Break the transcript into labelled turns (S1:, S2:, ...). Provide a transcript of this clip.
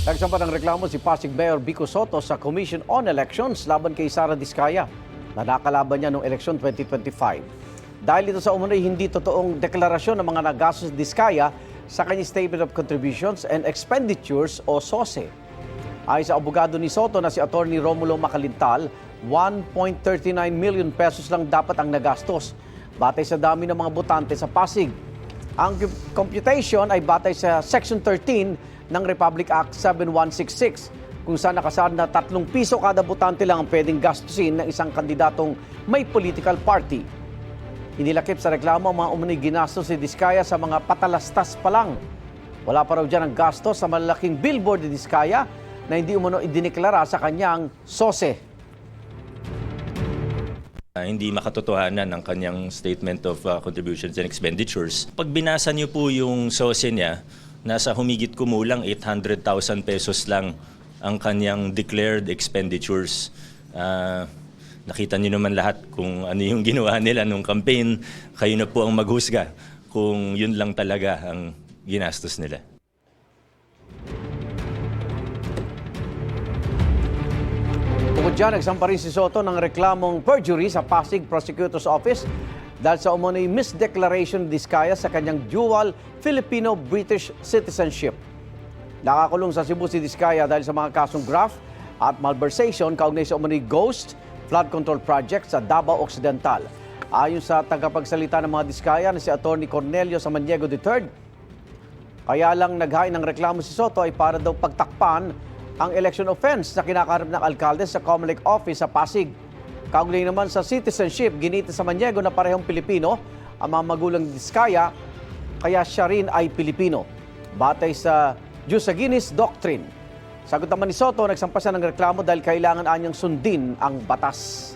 S1: Nagsampa ng reklamo si Pasig Mayor Vico Soto sa Commission on Elections laban kay Sara Diskaya na nakalaban niya noong eleksyon 2025. Dahil ito sa umunoy hindi totoong deklarasyon ng mga nagastos ni Diskaya sa kanyang Statement of Contributions and Expenditures o SOSE. Ayon sa abogado ni Soto na si Atty. Romulo Macalintal, 1.39 million pesos lang dapat ang nagastos batay sa dami ng mga botante sa Pasig. Ang computation ay batay sa Section 13 ng Republic Act 7166 kung saan nakasaad na 3 piso kada botante lang ang pwedeng gastusin ng isang kandidatong may political party. Inilakip sa reklamo ang mga umunoy ginastos si Diskaya sa mga patalastas pa lang. Wala pa raw dyan ang gastos sa malalaking billboard ni Diskaya na hindi umano idineklara sa kanyang SOSE.
S2: Hindi makatotohanan ang kanyang Statement of Contributions and Expenditures. Pag binasa niyo po yung SOSE niya, nasa humigit kumulang 800,000 pesos lang ang kanyang declared expenditures. Nakita niyo naman lahat kung ano yung ginawa nila nung campaign. Kayo na po ang maghusga kung yun lang talaga ang ginastos nila.
S1: Bukod dyan, nagsampa rin si Soto ng reklamong perjury sa Pasig Prosecutor's Office dahil sa umunoy misdeclaration ni Diskaya sa kanyang dual Filipino-British citizenship. Nakakulong sa Cebu si Diskaya dahil sa mga kasong graft at malversation kaugnay sa umunoy ghost flood control project sa Davao Occidental. Ayon sa tagapagsalita ng mga Diskaya na si Atty. Cornelio Samaniego III, kaya lang naghain ng reklamo si Soto ay para daw pagtakpan ang election offense na kinakaharap ng alkalde sa Comelec office sa Pasig. Kaugnay naman sa citizenship, ginita sa Maniego na parehong Pilipino ang mga magulang ni Diskaya, kaya siya rin ay Pilipino, batay sa Jus Sanguinis Doctrine. Sagot naman ni Soto, nagsampa siya ng reklamo dahil kailangan anyang sundin ang batas.